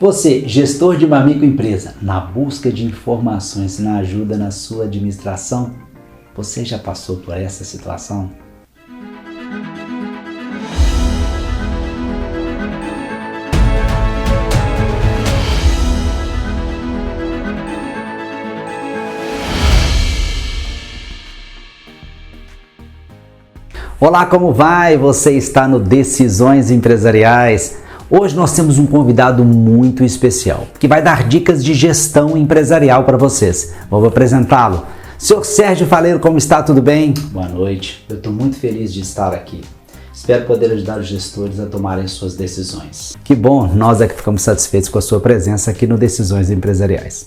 Você, gestor de uma microempresa, na busca de informações na ajuda na sua administração, você já passou por essa situação? Olá, como vai? Você está no Decisões Empresariais. Hoje nós temos um convidado muito especial, que vai dar dicas de gestão empresarial para vocês. Vou apresentá-lo. Senhor Sérgio Faleiro, como está? Tudo bem? Boa noite. Eu estou muito feliz de estar aqui. Espero poder ajudar os gestores a tomarem suas decisões. Que bom, nós é que ficamos satisfeitos com a sua presença aqui no Decisões Empresariais.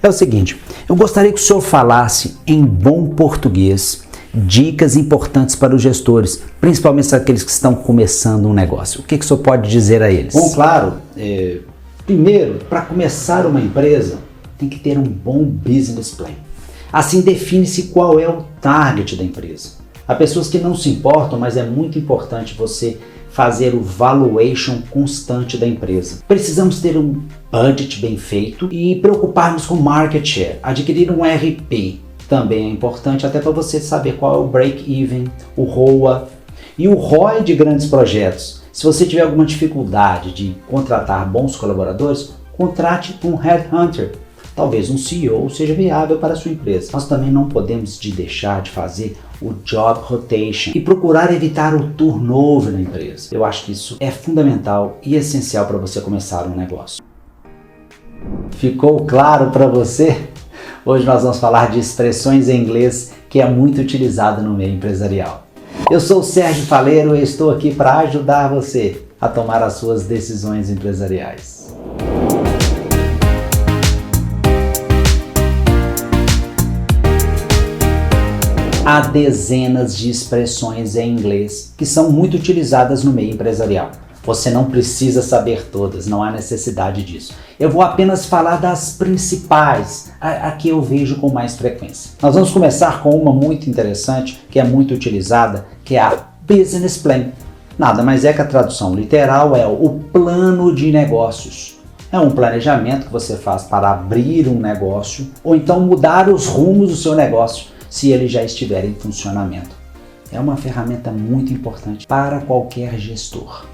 É o seguinte, eu gostaria que o senhor falasse em bom português dicas importantes para os gestores, principalmente aqueles que estão começando um negócio. O que o senhor pode dizer a eles? Bom, claro, primeiro, para começar uma empresa, tem que ter um bom business plan. Assim define-se qual é o target da empresa. Há pessoas que não se importam, mas é muito importante você fazer o valuation constante da empresa. Precisamos ter um budget bem feito e preocuparmos com market share, adquirir um RP. Também é importante até para você saber qual é o break-even, o ROA e o ROI de grandes projetos. Se você tiver alguma dificuldade de contratar bons colaboradores, contrate um headhunter. Talvez um CEO seja viável para a sua empresa. Nós também não podemos deixar de fazer o job rotation e procurar evitar o turnover na empresa. Eu acho que isso é fundamental e essencial para você começar um negócio. Ficou claro para você? Hoje nós vamos falar de expressões em inglês que é muito utilizado no meio empresarial. Eu sou o Sérgio Faleiro e estou aqui para ajudar você a tomar as suas decisões empresariais. Há dezenas de expressões em inglês que são muito utilizadas no meio empresarial. Você não precisa saber todas, não há necessidade disso. Eu vou apenas falar das principais, a que eu vejo com mais frequência. Nós vamos começar com uma muito interessante, que é muito utilizada, que é a Business Plan. Nada mais é que a tradução literal é o plano de negócios. É um planejamento que você faz para abrir um negócio ou então mudar os rumos do seu negócio se ele já estiver em funcionamento. É uma ferramenta muito importante para qualquer gestor.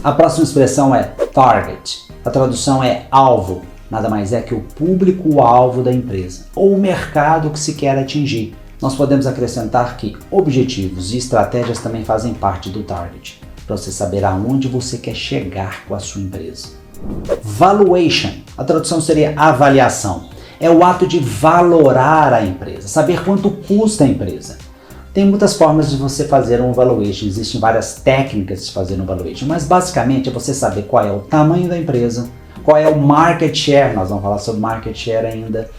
A próxima expressão é target. A tradução é alvo. Nada mais é que o público-alvo da empresa ou o mercado que se quer atingir. Nós podemos acrescentar que objetivos e estratégias também fazem parte do target, para você saber aonde você quer chegar com a sua empresa. Valuation. A tradução seria avaliação. É o ato de valorar a empresa, saber quanto custa a empresa. Tem muitas formas de você fazer um valuation, existem várias técnicas de fazer um valuation, mas basicamente é você saber qual é o tamanho da empresa, qual é o market share, nós vamos falar sobre market share ainda,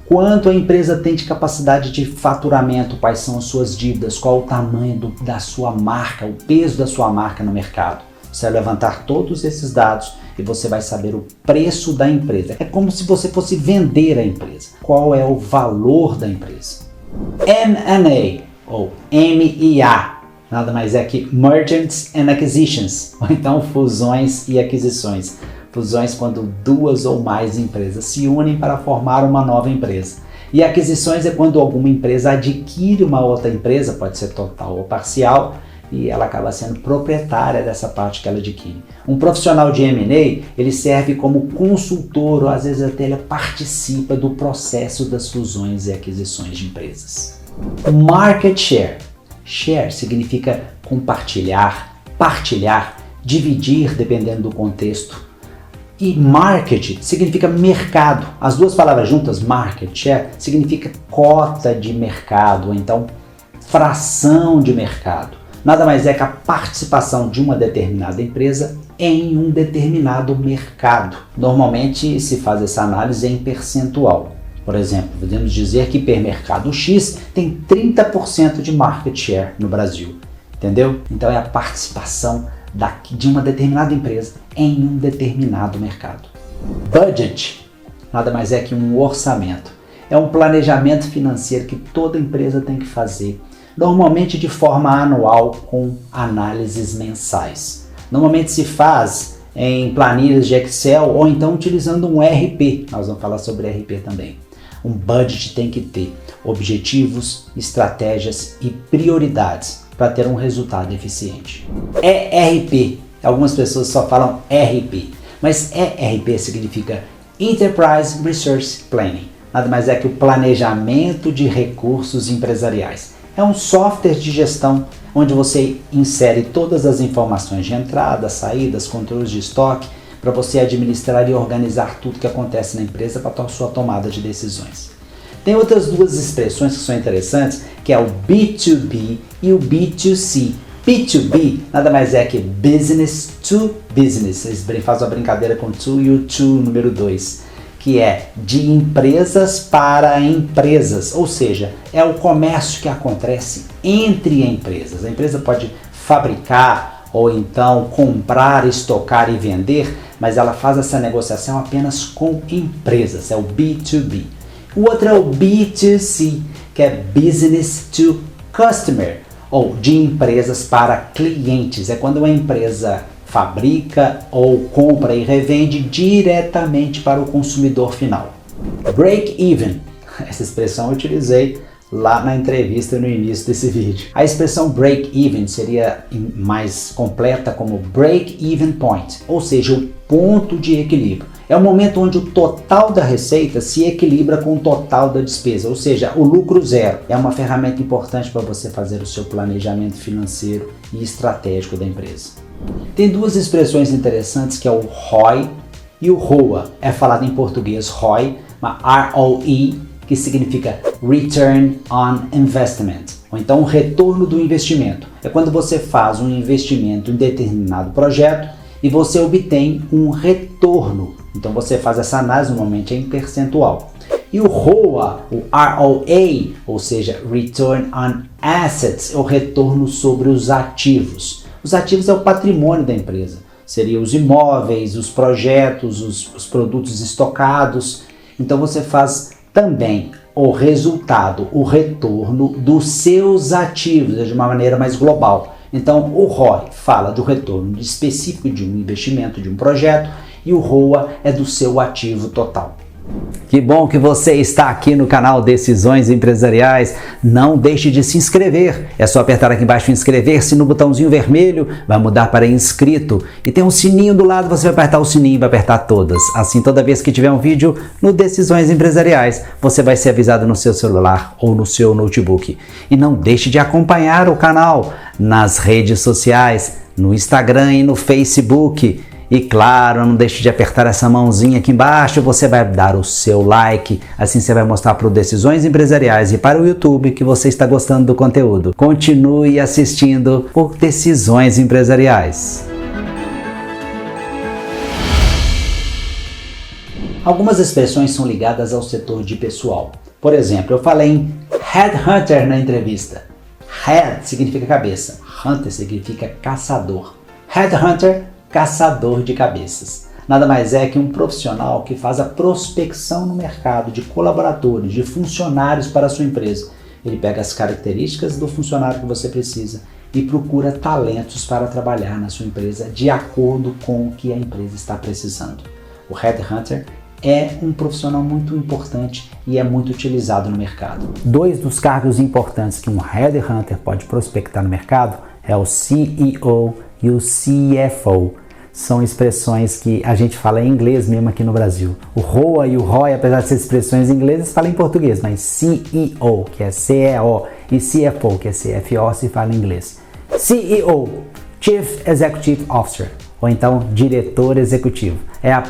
quanto a empresa tem de capacidade de faturamento, quais são as suas dívidas, qual o tamanho da sua marca, o peso da sua marca no mercado. Você vai levantar todos esses dados e você vai saber o preço da empresa. É como se você fosse vender a empresa. Qual é o valor da empresa? M&A. Ou M&A, nada mais é que Mergers and Acquisitions, ou então fusões e aquisições. Fusões quando duas ou mais empresas se unem para formar uma nova empresa. E aquisições é quando alguma empresa adquire uma outra empresa, pode ser total ou parcial, e ela acaba sendo proprietária dessa parte que ela adquire. Um profissional de M&A, ele serve como consultor, ou às vezes até ele participa do processo das fusões e aquisições de empresas. Market share. Share significa compartilhar, partilhar, dividir dependendo do contexto. E market significa mercado. As duas palavras juntas, market share, significa cota de mercado, ou então fração de mercado. Nada mais é que a participação de uma determinada empresa em um determinado mercado. Normalmente se faz essa análise em percentual. Por exemplo, podemos dizer que hipermercado X tem 30% de market share no Brasil, entendeu? Então é a participação de uma determinada empresa em um determinado mercado. Budget nada mais é que um orçamento. É um planejamento financeiro que toda empresa tem que fazer, normalmente de forma anual com análises mensais. Normalmente se faz em planilhas de Excel ou então utilizando um ERP. Nós vamos falar sobre ERP também. Um budget tem que ter objetivos, estratégias e prioridades para ter um resultado eficiente. ERP, algumas pessoas só falam RP, mas ERP significa Enterprise Resource Planning. Nada mais é que o planejamento de recursos empresariais. É um software de gestão onde você insere todas as informações de entrada, saídas, controles de estoque, para você administrar e organizar tudo que acontece na empresa para a sua tomada de decisões. Tem outras duas expressões que são interessantes, que é o B2B e o B2C. B2B nada mais é que Business to Business. Eles fazem uma brincadeira com to e o to número 2. Que é de empresas para empresas, ou seja, é o comércio que acontece entre empresas. A empresa pode fabricar ou então comprar, estocar e vender, mas ela faz essa negociação apenas com empresas, é o B2B. O outro é o B2C, que é Business to Customer, ou de empresas para clientes. É quando uma empresa fabrica ou compra e revende diretamente para o consumidor final. Break-even, essa expressão eu utilizei lá na entrevista no início desse vídeo. A expressão break-even seria mais completa como break-even point, ou seja, o ponto de equilíbrio. É o momento onde o total da receita se equilibra com o total da despesa, ou seja, o lucro zero. É uma ferramenta importante para você fazer o seu planejamento financeiro e estratégico da empresa. Tem duas expressões interessantes que é o ROI e o ROA. É falado em português ROI, mas ROE, que significa Return on Investment, ou então o retorno do investimento. É quando você faz um investimento em determinado projeto e você obtém um retorno. Então você faz essa análise, normalmente em percentual. E o ROA, o ROA, ou seja, Return on Assets, é o retorno sobre os ativos. Os ativos é o patrimônio da empresa, seriam os imóveis, os projetos, os produtos estocados. Então você faz também o resultado, o retorno dos seus ativos de uma maneira mais global. Então o ROI fala do retorno específico de um investimento, de um projeto, e o ROA é do seu ativo total. Que bom que você está aqui no canal Decisões Empresariais. Não deixe de se inscrever. É só apertar aqui embaixo inscrever-se no botãozinho vermelho, vai mudar para inscrito. E tem um sininho do lado, você vai apertar o sininho e vai apertar todas. Assim, toda vez que tiver um vídeo no Decisões Empresariais, você vai ser avisado no seu celular ou no seu notebook. E não deixe de acompanhar o canal nas redes sociais, no Instagram e no Facebook. E claro, não deixe de apertar essa mãozinha aqui embaixo, você vai dar o seu like, assim você vai mostrar para o Decisões Empresariais e para o YouTube que você está gostando do conteúdo. Continue assistindo por Decisões Empresariais. Algumas expressões são ligadas ao setor de pessoal. Por exemplo, eu falei em headhunter na entrevista. Head significa cabeça, hunter significa caçador. Headhunter, caçador de cabeças. Nada mais é que um profissional que faz a prospecção no mercado de colaboradores, de funcionários para a sua empresa. Ele pega as características do funcionário que você precisa e procura talentos para trabalhar na sua empresa de acordo com o que a empresa está precisando. O Headhunter é um profissional muito importante e é muito utilizado no mercado. Dois dos cargos importantes que um Headhunter pode prospectar no mercado é o CEO e o CFO. São expressões que a gente fala em inglês mesmo aqui no Brasil. O ROA e o ROI, apesar de ser expressões inglesas, fala em português, mas CEO, que é CEO, e CFO, que é CFO, se fala em inglês. CEO, Chief Executive Officer, ou então diretor executivo.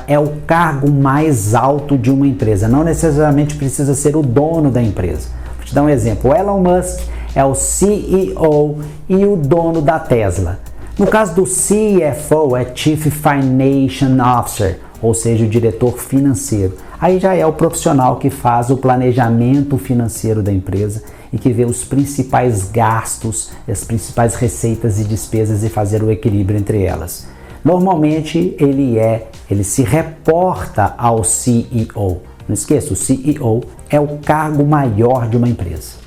É o cargo mais alto de uma empresa, não necessariamente precisa ser o dono da empresa. Vou te dar um exemplo, o Elon Musk é o CEO e o dono da Tesla. No caso do CFO, é Chief Financial Officer, ou seja, o diretor financeiro. Aí já é o profissional que faz o planejamento financeiro da empresa e que vê os principais gastos, as principais receitas e despesas e fazer o equilíbrio entre elas. Normalmente ele se reporta ao CEO. Não esqueça, o CEO é o cargo maior de uma empresa.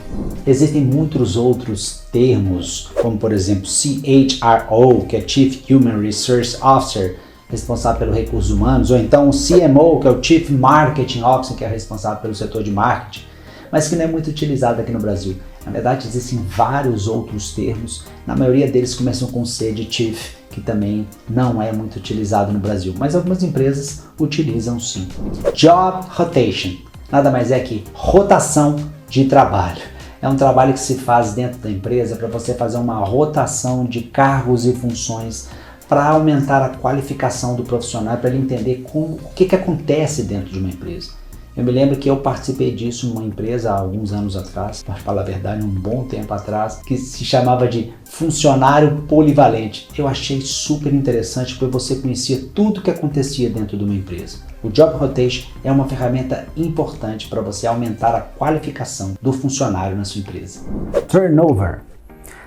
Existem muitos outros termos, como por exemplo CHRO, que é Chief Human Resource Officer, responsável pelo recursos humanos, ou então o CMO, que é o Chief Marketing Officer, que é responsável pelo setor de marketing, mas que não é muito utilizado aqui no Brasil. Na verdade, existem vários outros termos, na maioria deles começam com C de Chief, que também não é muito utilizado no Brasil, mas algumas empresas utilizam sim. Job Rotation, nada mais é que rotação de trabalho. É um trabalho que se faz dentro da empresa para você fazer uma rotação de cargos e funções para aumentar a qualificação do profissional, para ele entender o que acontece dentro de uma empresa. Eu me lembro que eu participei disso numa empresa há alguns anos atrás, para falar a verdade, um bom tempo atrás, que se chamava de funcionário polivalente. Eu achei super interessante porque você conhecia tudo o que acontecia dentro de uma empresa. O Job Rotation é uma ferramenta importante para você aumentar a qualificação do funcionário na sua empresa. Turnover.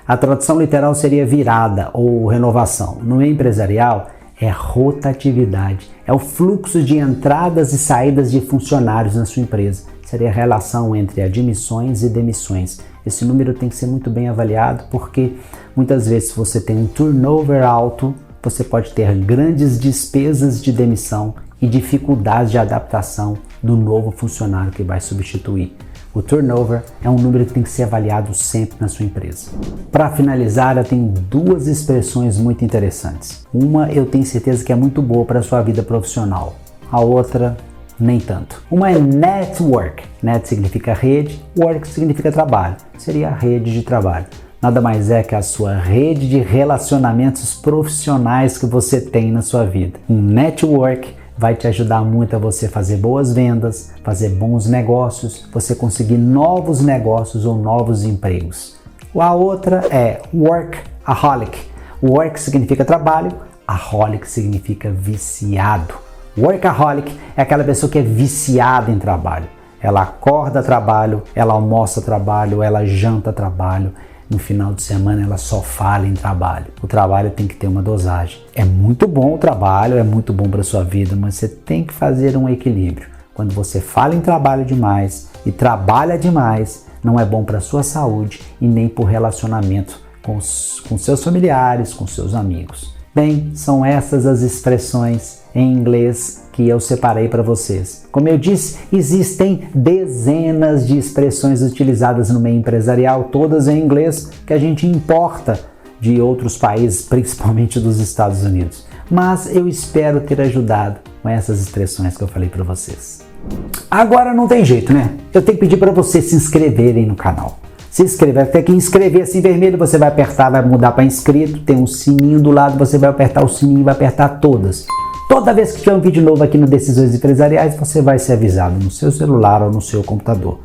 A tradução literal seria virada ou renovação. No meio empresarial, é rotatividade, é o fluxo de entradas e saídas de funcionários na sua empresa. Seria a relação entre admissões e demissões. Esse número tem que ser muito bem avaliado porque muitas vezes se você tem um turnover alto, você pode ter grandes despesas de demissão e dificuldades de adaptação do novo funcionário que vai substituir. O turnover é um número que tem que ser avaliado sempre na sua empresa. Para finalizar, eu tenho duas expressões muito interessantes. Uma eu tenho certeza que é muito boa para a sua vida profissional. A outra, nem tanto. Uma é network. Net significa rede, work significa trabalho. Seria a rede de trabalho. Nada mais é que a sua rede de relacionamentos profissionais que você tem na sua vida. Um network vai te ajudar muito a você fazer boas vendas, fazer bons negócios, você conseguir novos negócios ou novos empregos. A outra é workaholic. Work significa trabalho, aholic significa viciado. Workaholic é aquela pessoa que é viciada em trabalho. Ela acorda trabalho, ela almoça trabalho, ela janta trabalho. No final de semana ela só fala em trabalho. O trabalho tem que ter uma dosagem. É muito bom o trabalho, é muito bom para a sua vida, mas você tem que fazer um equilíbrio. Quando você fala em trabalho demais e trabalha demais, não é bom para a sua saúde e nem para o relacionamento com seus familiares, com seus amigos. Bem, são essas as expressões em inglês que eu separei para vocês. Como eu disse, existem dezenas de expressões utilizadas no meio empresarial, todas em inglês, que a gente importa de outros países, principalmente dos Estados Unidos. Mas eu espero ter ajudado com essas expressões que eu falei para vocês. Agora não tem jeito, né? Eu tenho que pedir para vocês se inscreverem no canal. Se inscrever, até que inscrever-se em vermelho, você vai apertar, vai mudar para inscrito, tem um sininho do lado, você vai apertar o sininho e vai apertar todas. Toda vez que tiver um vídeo novo aqui no Decisões Empresariais, você vai ser avisado no seu celular ou no seu computador.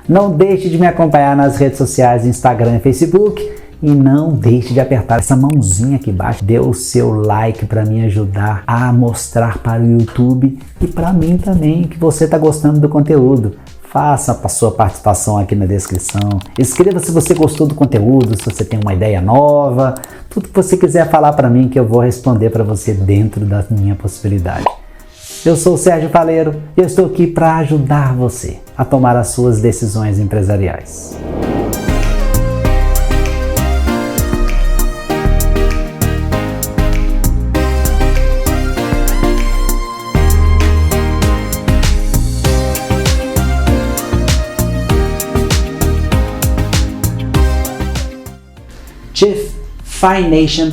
Não deixe de me acompanhar nas redes sociais, Instagram e Facebook. E não deixe de apertar essa mãozinha aqui embaixo. Dê o seu like para me ajudar a mostrar para o YouTube e para mim também que você está gostando do conteúdo. Faça a sua participação aqui na descrição. Escreva se você gostou do conteúdo, se você tem uma ideia nova. Tudo que você quiser falar para mim que eu vou responder para você dentro da minha possibilidade. Eu sou o Sérgio Faleiro e eu estou aqui para ajudar você a tomar as suas decisões empresariais. Chief Financial,